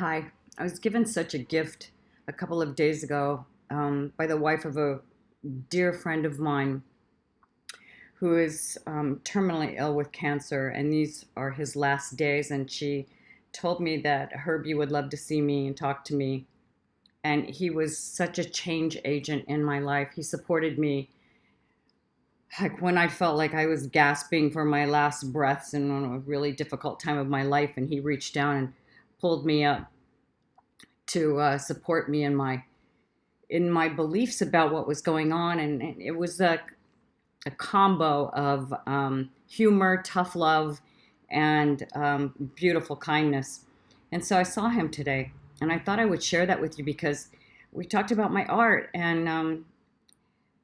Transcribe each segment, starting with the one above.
Hi, I was given such a gift a couple of days ago by the wife of a dear friend of mine who is terminally ill with cancer, and these are his last days. And she told me that Herbie would love to see me and talk to me. And he was such a change agent in my life. He supported me like when I felt like I was gasping for my last breaths in a really difficult time of my life, and he reached down and pulled me up to support me in my beliefs about what was going on, and it was a combo of humor, tough love, and beautiful kindness. And so I saw him today, and I thought I would share that with you because we talked about my art, and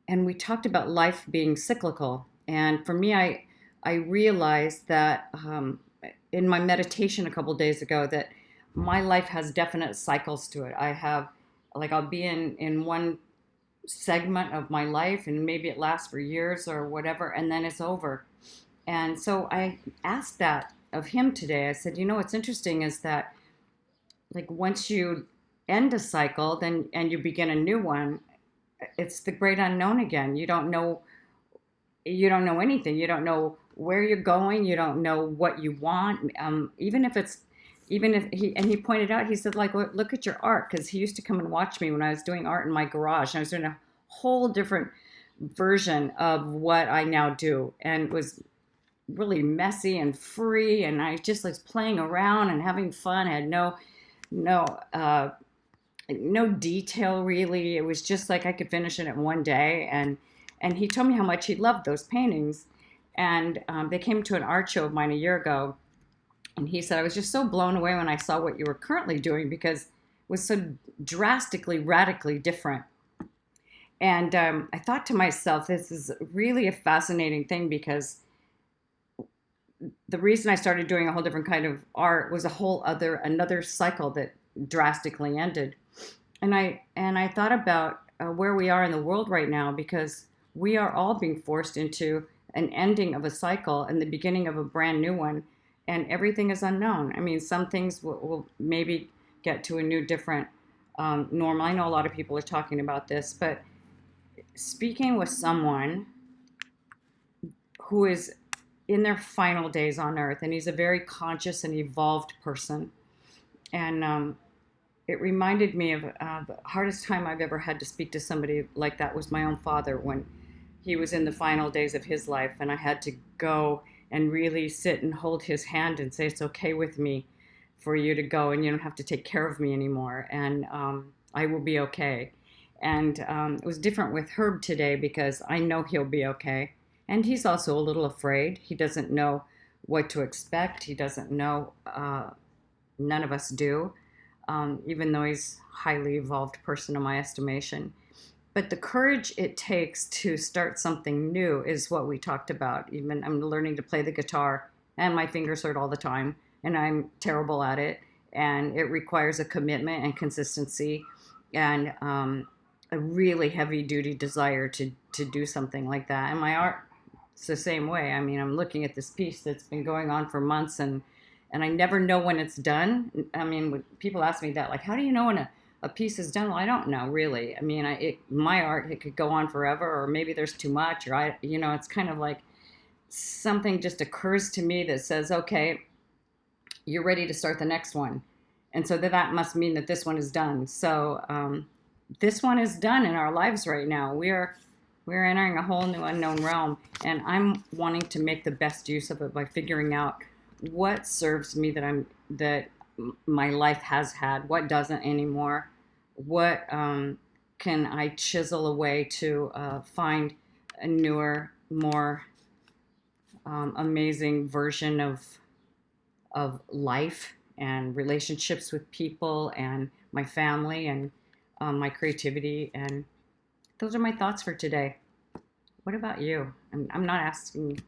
we talked about life being cyclical. And for me, I realized that in my meditation a couple days ago that my life has definite cycles to it. I have like I'll be in one segment of my life and maybe it lasts for years or whatever, and then it's over. And so I asked that of him today. I said, what's interesting is that like once you end a cycle then and you begin a new one, it's the great unknown again. You don't know anything. You don't know where you're going. You don't know what you want. Even if he pointed out, he said, like, look at your art, because he used to come and watch me when I was doing art in my garage. And I was doing a whole different version of what I now do, and it was really messy and free. And I just was playing around and having fun. I had no no detail really. It was just like I could finish it in one day. And he told me how much he loved those paintings. And they came to an art show of mine a year ago. And he said, I was just so blown away when I saw what you were currently doing because it was so drastically, radically different. And I thought to myself, this is really a fascinating thing because the reason I started doing a whole different kind of art was another cycle that drastically ended. And I thought about where we are in the world right now, because we are all being forced into an ending of a cycle and the beginning of a brand new one, and everything is unknown. I mean, some things will maybe get to a new, different normal. I know a lot of people are talking about this, but speaking with someone who is in their final days on earth, and he's a very conscious and evolved person, and it reminded me of the hardest time I've ever had to speak to somebody like that was my own father when he was in the final days of his life, and I had to go and really sit and hold his hand and say, it's okay with me for you to go, and you don't have to take care of me anymore, and I will be okay. And it was different with Herb today because I know he'll be okay. And he's also a little afraid. He doesn't know what to expect. He doesn't know, none of us do, even though he's a highly evolved person in my estimation. But the courage it takes to start something new is what we talked about. Even I'm learning to play the guitar, and my fingers hurt all the time, and I'm terrible at it. And it requires a commitment and consistency, and a really heavy duty desire to do something like that. And my art, it's the same way. I mean, I'm looking at this piece that's been going on for months, and I never know when it's done. I mean, when people ask me that, like, how do you know when a piece is done? Well, I don't know really. I mean, my art, it could go on forever, or maybe there's too much, or it's kind of like something just occurs to me that says, okay, you're ready to start the next one. And so that must mean that this one is done. So this one is done in our lives right now. We're entering a whole new unknown realm, and I'm wanting to make the best use of it by figuring out what serves me that my life has had, what doesn't anymore, what can I chisel away to find a newer, more amazing version of life and relationships with people and my family and my creativity. And those are my thoughts for today. What about you? I'm not asking